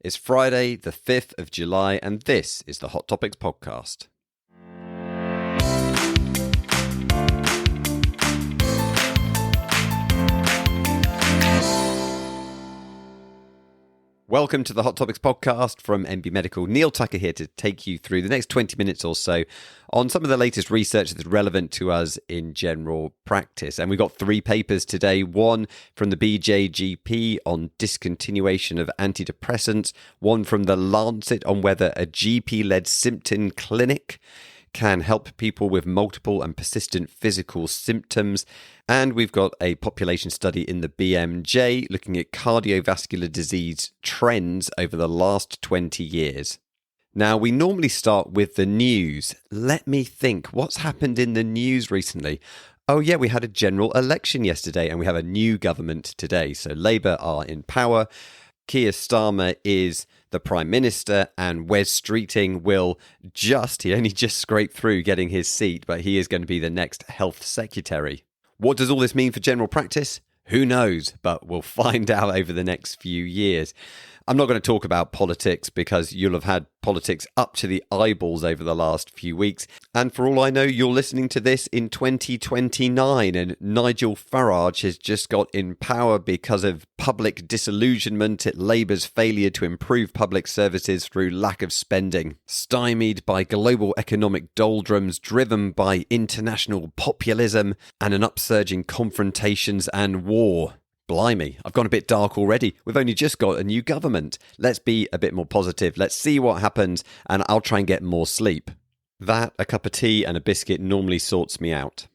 It's Friday, the 5th of July, and this is the Hot Topics podcast. Welcome to the Hot Topics podcast from NB Medical. Neal Tucker here to take you through the next 20 minutes or so on some of the latest research that's relevant to us in general practice. And we've got 3 papers today. One from the BJGP on discontinuation of antidepressants. One from the Lancet on whether a GP-led symptom-clinic can help people with multiple and persistent physical symptoms. And we've got a population study in the BMJ looking at cardiovascular disease trends over the last 20 years. Now, we normally start with the news. Let me think, what's happened in the news recently? Oh yeah, we had a general election yesterday and we have a new government today. So Labour are in power. Keir Starmer is the Prime Minister, and Wes Streeting will he only just scraped through getting his seat, but he is going to be the next Health Secretary. What does all this mean for general practice? Who knows, but we'll find out over the next few years. I'm not going to talk about politics because you'll have had politics up to the eyeballs over the last few weeks. And for all I know, you're listening to this in 2029 and Nigel Farage has just got in power because of public disillusionment at Labour's failure to improve public services through lack of spending, stymied by global economic doldrums, driven by international populism and an upsurge in confrontations and war. Blimey, I've gone a bit dark already. We've only just got a new government. Let's be a bit more positive. Let's see what happens, and I'll try and get more sleep. That, a cup of tea and a biscuit normally sorts me out.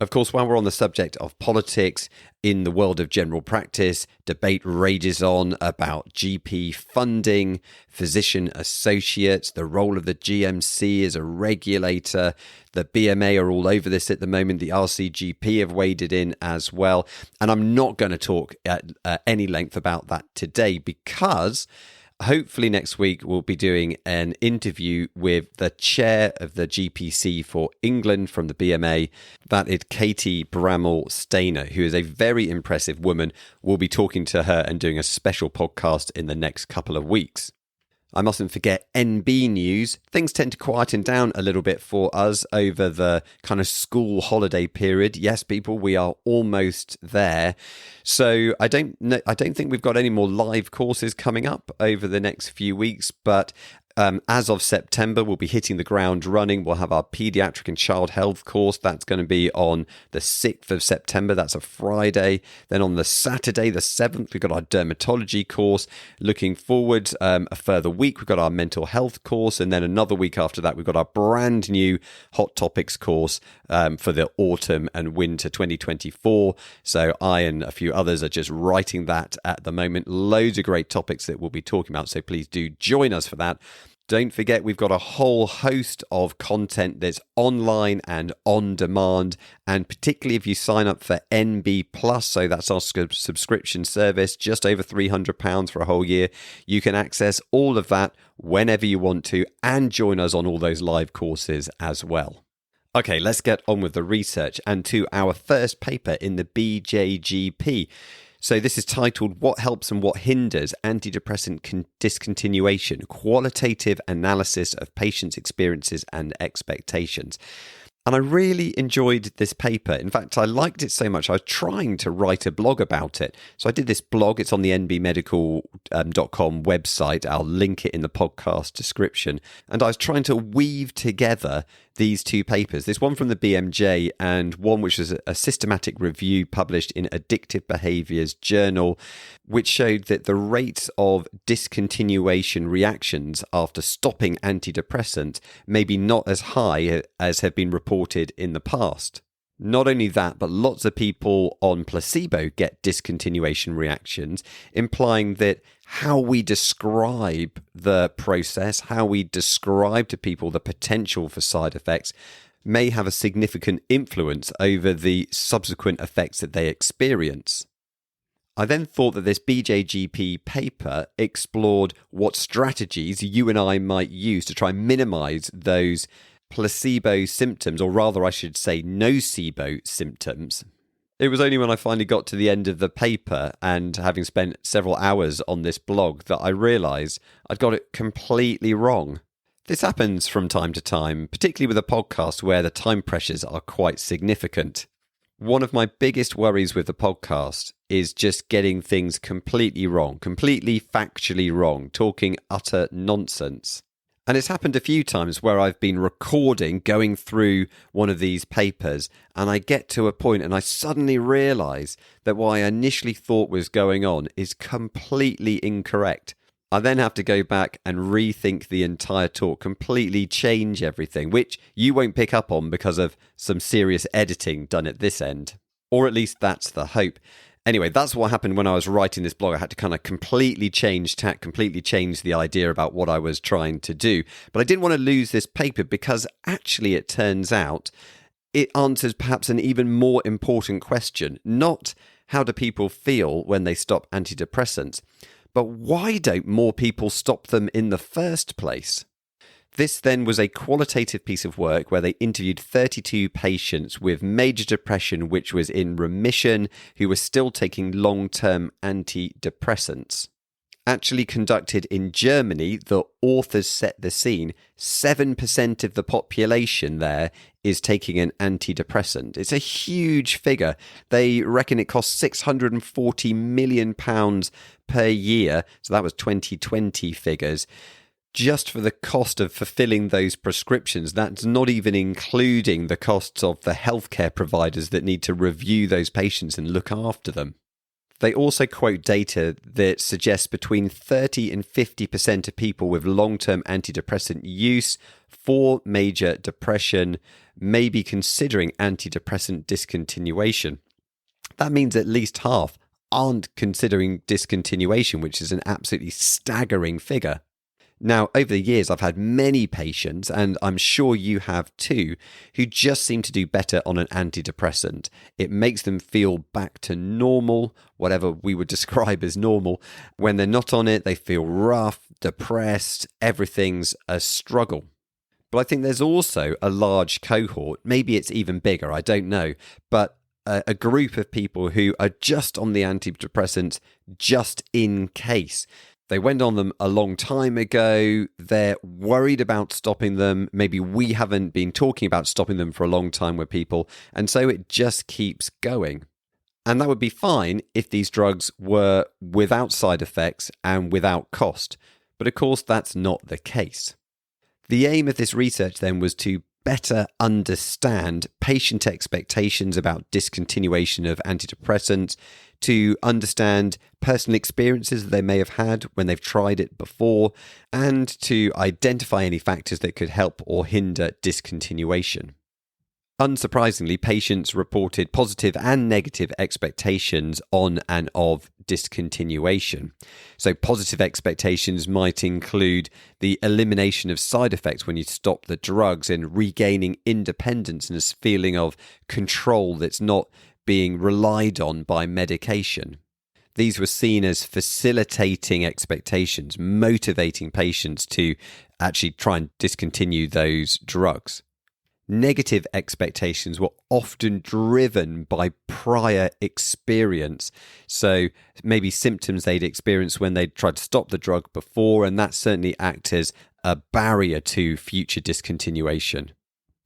Of course, while we're on the subject of politics, in the world of general practice, debate rages on about GP funding, physician associates, the role of the GMC as a regulator. The BMA are all over this at the moment. The RCGP have waded in as well. And I'm not going to talk at any length about that today because hopefully next week we'll be doing an interview with the chair of the GPC for England from the BMA. That is Katie Bramall-Stainer, who is a very impressive woman. We'll be talking to her and doing a special podcast in the next couple of weeks. I mustn't forget NB news. Things tend to quieten down a little bit for us over the kind of school holiday period. Yes, people, we are almost there. So I don't think we've got any more live courses coming up over the next few weeks, but as of September, we'll be hitting the ground running. We'll have our Pediatric and Child Health course. That's going to be on the 6th of September. That's a Friday. Then on the Saturday, the 7th, we've got our dermatology course. Looking forward a further week, we've got our mental health course. And then another week after that, we've got our brand new Hot Topics course for the autumn and winter 2024. So I and a few others are just writing that at the moment. Loads of great topics that we'll be talking about. So please do join us for that. Don't forget, we've got a whole host of content that's online and on demand, and particularly if you sign up for NB Plus, so that's our subscription service, just over £300 for a whole year, you can access all of that whenever you want to and join us on all those live courses as well. Okay, let's get on with the research and to our first paper in the BJGP. So this is titled, What Helps and What Hinders Antidepressant Discontinuation? Qualitative Analysis of Patients' Experiences and Expectations. And I really enjoyed this paper. In fact, I liked it so much, I was trying to write a blog about it. So I did this blog. It's on the nbmedical.com website. I'll link it in the podcast description. And I was trying to weave together these 2 papers, this one from the BMJ and one which was a systematic review published in Addictive Behaviours Journal, which showed that the rate of discontinuation reactions after stopping antidepressants may be not as high as have been reported in the past. Not only that, but lots of people on placebo get discontinuation reactions, implying that how we describe the process, how we describe to people the potential for side effects, may have a significant influence over the subsequent effects that they experience. I then thought that this BJGP paper explored what strategies you and I might use to try and minimize those placebo symptoms, or rather I should say nocebo symptoms. It was only when I finally got to the end of the paper and having spent several hours on this blog that I realised I'd got it completely wrong. This happens from time to time, particularly with a podcast where the time pressures are quite significant. One of my biggest worries with the podcast is just getting things completely wrong, completely factually wrong, talking utter nonsense. And it's happened a few times where I've been recording, going through one of these papers, and I get to a point and I suddenly realise that what I initially thought was going on is completely incorrect. I then have to go back and rethink the entire talk, completely change everything, which you won't pick up on because of some serious editing done at this end. Or at least that's the hope. Anyway, that's what happened when I was writing this blog. I had to kind of completely change tack, completely change the idea about what I was trying to do. But I didn't want to lose this paper because actually it turns out it answers perhaps an even more important question. Not how do people feel when they stop antidepressants, but why don't more people stop them in the first place? This then was a qualitative piece of work where they interviewed 32 patients with major depression which was in remission who were still taking long-term antidepressants. Actually conducted in Germany, the authors set the scene. 7% of the population there is taking an antidepressant. It's a huge figure. They reckon it costs £640 million per year. So that was 2020 figures. Just for the cost of fulfilling those prescriptions. That's not even including the costs of the healthcare providers that need to review those patients and look after them. They also quote data that suggests between 30 and 50% of people with long-term antidepressant use for major depression may be considering antidepressant discontinuation. That means at least half aren't considering discontinuation, which is an absolutely staggering figure. Now, over the years, I've had many patients, and I'm sure you have too, who just seem to do better on an antidepressant. It makes them feel back to normal, whatever we would describe as normal. When they're not on it, they feel rough, depressed, everything's a struggle. But I think there's also a large cohort, maybe it's even bigger, I don't know, but a group of people who are just on the antidepressants just in case. They went on them a long time ago. They're worried about stopping them. Maybe we haven't been talking about stopping them for a long time with people. And so it just keeps going. And that would be fine if these drugs were without side effects and without cost. But of course, that's not the case. The aim of this research then was to better understand patient expectations about discontinuation of antidepressants, to understand personal experiences that they may have had when they've tried it before, and to identify any factors that could help or hinder discontinuation. Unsurprisingly, patients reported positive and negative expectations on and of discontinuation. So positive expectations might include the elimination of side effects when you stop the drugs and regaining independence and a feeling of control that's not being relied on by medication. These were seen as facilitating expectations, motivating patients to actually try and discontinue those drugs. Negative expectations were often driven by prior experience. So maybe symptoms they'd experienced when they'd tried to stop the drug before, and that certainly acted as a barrier to future discontinuation.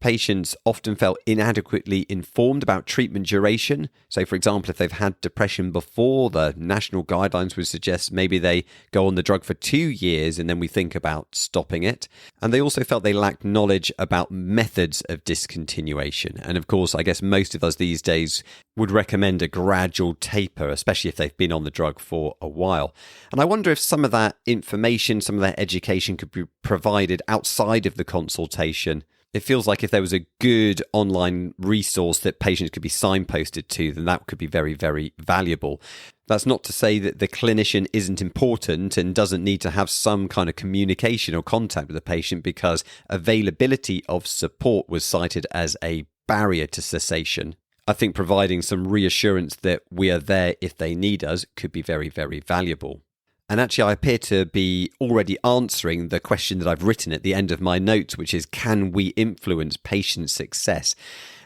Patients often felt inadequately informed about treatment duration. So, for example, if they've had depression before, the national guidelines would suggest maybe they go on the drug for 2 years and then we think about stopping it. And they also felt they lacked knowledge about methods of discontinuation. And of course, I guess most of us these days would recommend a gradual taper, especially if they've been on the drug for a while. And I wonder if some of that information, some of that education could be provided outside of the consultation. It feels like if there was a good online resource that patients could be signposted to, then that could be very, very valuable. That's not to say that the clinician isn't important and doesn't need to have some kind of communication or contact with the patient, because availability of support was cited as a barrier to cessation. I think providing some reassurance that we are there if they need us could be very, very valuable. And actually, I appear to be already answering the question that I've written at the end of my notes, which is, can we influence patient success?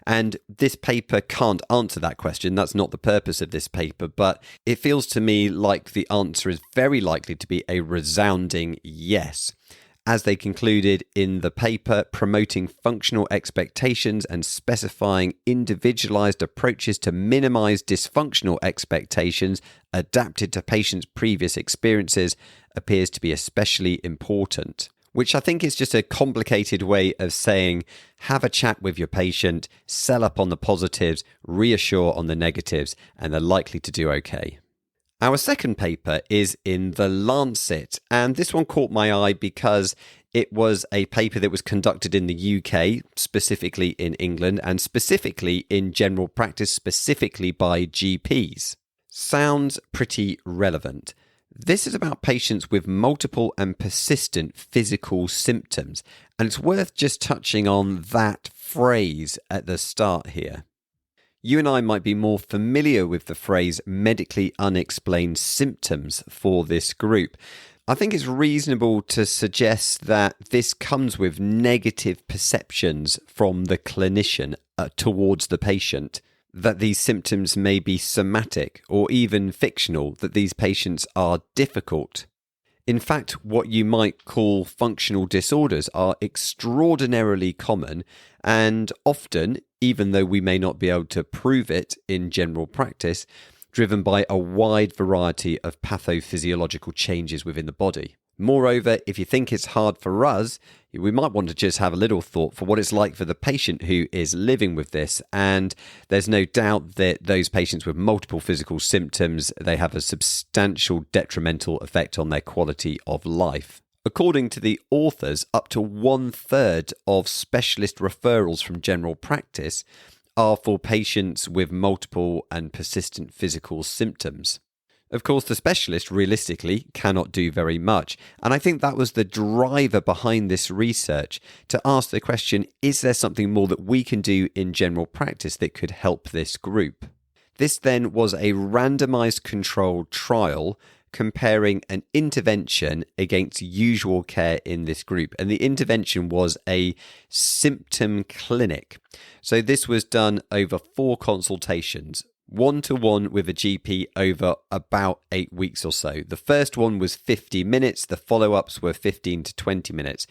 And this paper can't answer that question. That's not the purpose of this paper, but it feels to me like the answer is very likely to be a resounding yes. As they concluded in the paper, promoting functional expectations and specifying individualized approaches to minimize dysfunctional expectations adapted to patients' previous experiences appears to be especially important. Which I think is just a complicated way of saying, have a chat with your patient, sell up on the positives, reassure on the negatives, and they're likely to do okay. Our second paper is in the Lancet, and this one caught my eye because it was a paper that was conducted in the UK, specifically in England, and specifically in general practice, specifically by GPs. Sounds pretty relevant. This is about patients with multiple and persistent physical symptoms, and it's worth just touching on that phrase at the start here. You and I might be more familiar with the phrase medically unexplained symptoms for this group. I think it's reasonable to suggest that this comes with negative perceptions from the clinician towards the patient, that these symptoms may be somatic or even fictional, that these patients are difficult. In fact, what you might call functional disorders are extraordinarily common and often, even though we may not be able to prove it in general practice, driven by a wide variety of pathophysiological changes within the body. Moreover, if you think it's hard for us, we might want to just have a little thought for what it's like for the patient who is living with this. And there's no doubt that those patients with multiple physical symptoms, they have a substantial detrimental effect on their quality of life. According to the authors, up to 1/3 of specialist referrals from general practice are for patients with multiple and persistent physical symptoms. Of course, the specialist realistically cannot do very much. And I think that was the driver behind this research, to ask the question, is there something more that we can do in general practice that could help this group? This then was a randomized controlled trial comparing an intervention against usual care in this group. And the intervention was a symptom-clinic. So this was done over 4 consultations, 1-to-1 with a GP over about 8 weeks or so. The first one was 50 minutes. The follow-ups were 15 to 20 minutes.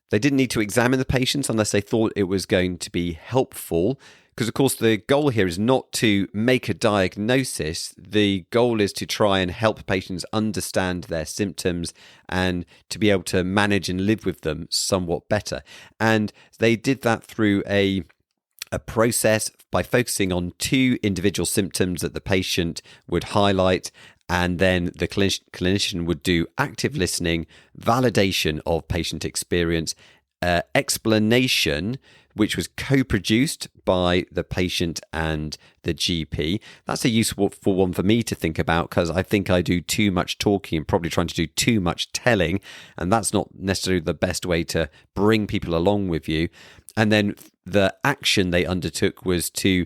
They didn't need to examine the patients unless they thought it was going to be helpful, because, of course, the goal here is not to make a diagnosis. The goal is to try and help patients understand their symptoms and to be able to manage and live with them somewhat better. And they did that through a process by focusing on 2 individual symptoms that the patient would highlight, and then the clinician would do active listening, validation of patient experience, explanation, which was co-produced by the patient and the GP. That's a useful one for me to think about, because I think I do too much talking and probably trying to do too much telling, and that's not necessarily the best way to bring people along with you. And then the action they undertook was to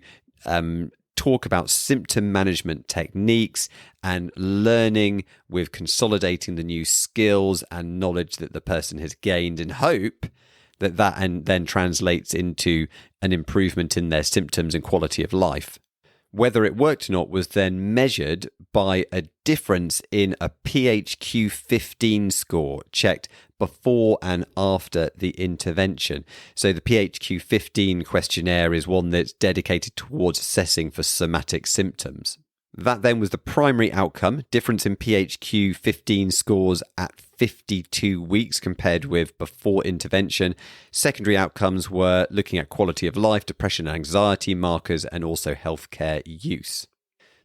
talk about symptom management techniques and learning with consolidating the new skills and knowledge that the person has gained, and hope that and then translates into an improvement in their symptoms and quality of life. Whether it worked or not was then measured by a difference in a PHQ-15 score checked before and after the intervention. So the PHQ-15 questionnaire is one that's dedicated towards assessing for somatic symptoms. That then was the primary outcome, difference in PHQ-15 scores at 52 weeks compared with before intervention. Secondary outcomes were looking at quality of life, depression and anxiety markers, and also healthcare use.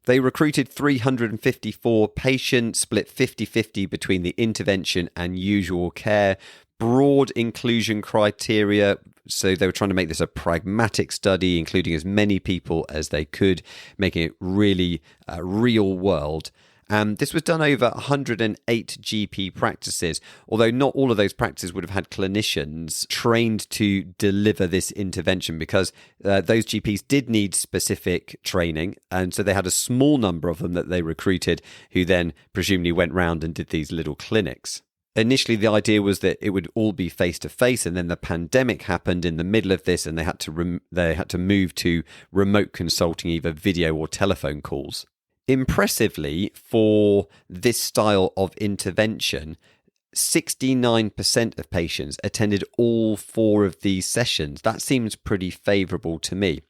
They recruited 354 patients, split 50-50 between the intervention and usual care. Broad inclusion criteria, so they were trying to make this a pragmatic study, including as many people as they could, making it really real world. This was done over 108 GP practices, although not all of those practices would have had clinicians trained to deliver this intervention, because those GPs did need specific training, and so they had a small number of them that they recruited, who then presumably went round and did these little clinics. Initially, the idea was that it would all be face-to-face, and then the pandemic happened in the middle of this, and they had to move to remote consulting, either video or telephone calls. Impressively, for this style of intervention, 69% of patients attended all 4 of these sessions. That seems pretty favourable to me.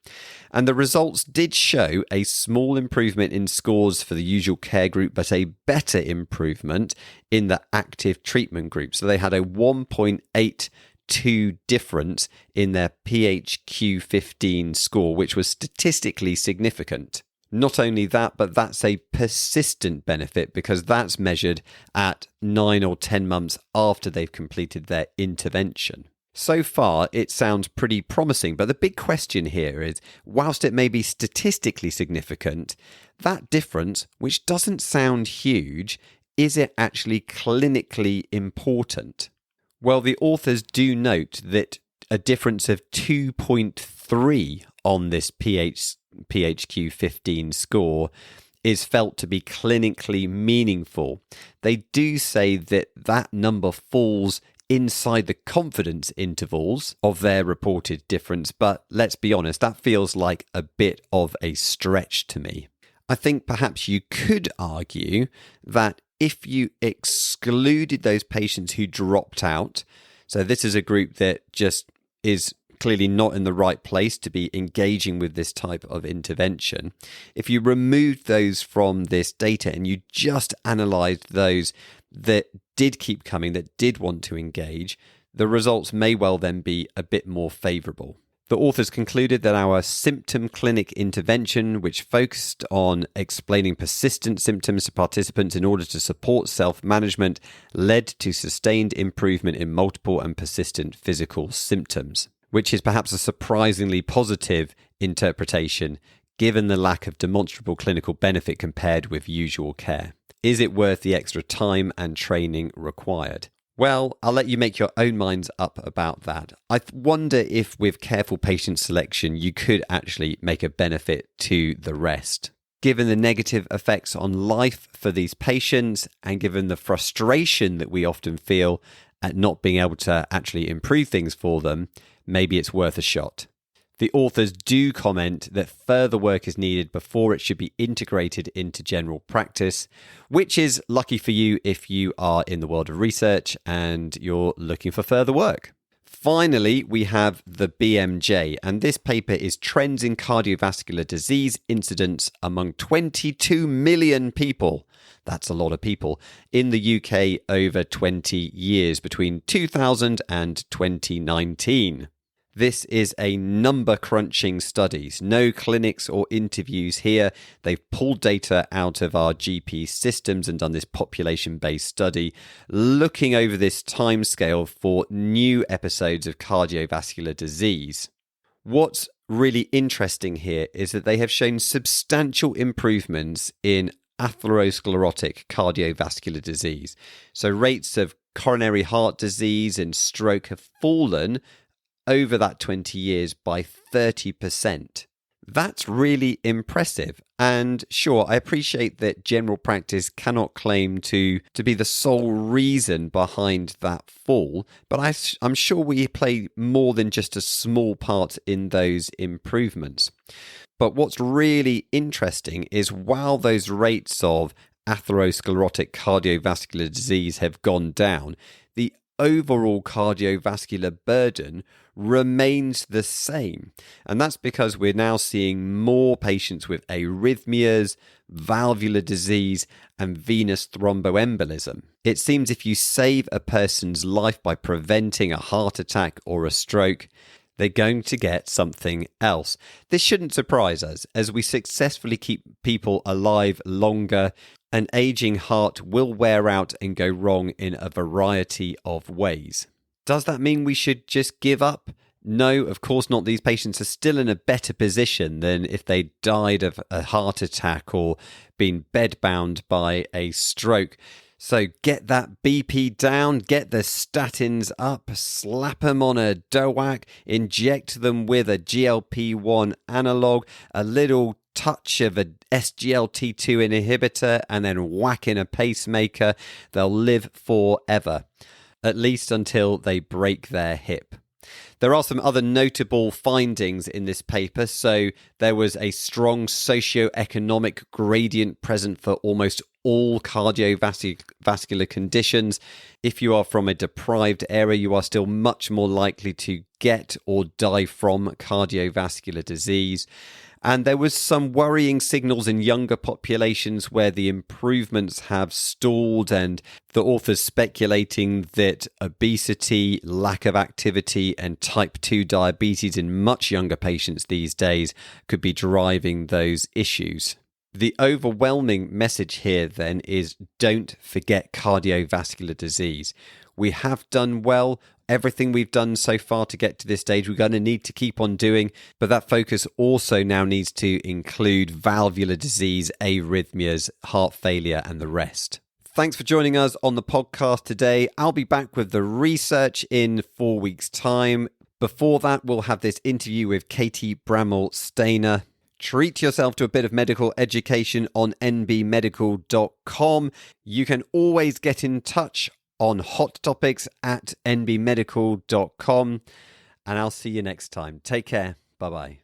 And the results did show a small improvement in scores for the usual care group, but a better improvement in the active treatment group. So they had a 1.82 difference in their PHQ-15 score, which was statistically significant. Not only that, but that's a persistent benefit because that's measured at 9 or 10 months after they've completed their intervention. So far, it sounds pretty promising, but the big question here is, whilst it may be statistically significant, that difference, which doesn't sound huge, is it actually clinically important? Well, the authors do note that a difference of 2.3 on this PHQ-15 score is felt to be clinically meaningful. They do say that that number falls inside the confidence intervals of their reported difference, but let's be honest, that feels like a bit of a stretch to me. I think perhaps you could argue that if you excluded those patients who dropped out, so this is a group that just is clearly not in the right place to be engaging with this type of intervention. If you removed those from this data and you just analysed those that did keep coming, that did want to engage, the results may well then be a bit more favourable. The authors concluded that our symptom-clinic intervention, which focused on explaining persistent symptoms to participants in order to support self-management, led to sustained improvement in multiple and persistent physical symptoms, which is perhaps a surprisingly positive interpretation given the lack of demonstrable clinical benefit compared with usual care. Is it worth the extra time and training required? Well, I'll let you make your own minds up about that. I wonder if with careful patient selection, you could actually make a benefit to the rest. Given the negative effects on life for these patients and given the frustration that we often feel at not being able to actually improve things for them, maybe it's worth a shot. The authors do comment that further work is needed before it should be integrated into general practice, which is lucky for you if you are in the world of research and you're looking for further work. Finally, we have the BMJ, and this paper is Trends in Cardiovascular Disease Incidence Among 22 million people. That's a lot of people in the UK over 20 years between 2000 and 2019. This is a number crunching studies, no clinics or interviews here. They've pulled data out of our GP systems and done this population-based study, looking over this timescale for new episodes of cardiovascular disease. What's really interesting here is that they have shown substantial improvements in atherosclerotic cardiovascular disease. So rates of coronary heart disease and stroke have fallen over that 20 years by 30%. That's really impressive. And sure, I appreciate that general practice cannot claim to be the sole reason behind that fall, but I'm sure we play more than just a small part in those improvements. But what's really interesting is while those rates of atherosclerotic cardiovascular disease have gone down, the overall cardiovascular burden remains the same. And that's because we're now seeing more patients with arrhythmias, valvular disease, and venous thromboembolism. It seems if you save a person's life by preventing a heart attack or a stroke, they're going to get something else. This shouldn't surprise us as we successfully keep people alive longer. An aging heart will wear out and go wrong in a variety of ways. Does that mean we should just give up? No, of course not. These patients are still in a better position than if they died of a heart attack or been bedbound by a stroke. So get that BP down, get the statins up, slap them on a DOAC, inject them with a GLP-1 analog, a little touch of a SGLT2 inhibitor and then whack in a pacemaker, they'll live forever, at least until they break their hip. There are some other notable findings in this paper. So there was a strong socioeconomic gradient present for almost all cardiovascular conditions. If you are from a deprived area, you are still much more likely to get or die from cardiovascular disease. And there was some worrying signals in younger populations where the improvements have stalled, and the authors speculating that obesity, lack of activity, and type 2 diabetes in much younger patients these days could be driving those issues. The overwhelming message here then is don't forget cardiovascular disease. We have done well. Everything we've done so far to get to this stage, we're going to need to keep on doing, but that focus also now needs to include valvular disease, arrhythmias, heart failure, and the rest. Thanks for joining us on the podcast today. I'll be back with the research in 4 weeks' time. Before that, we'll have this interview with Katie Bramall-Stainer. Treat yourself to a bit of medical education on nbmedical.com. You can always get in touch on hot topics at nbmedical.com. And I'll see you next time. Take care. Bye-bye.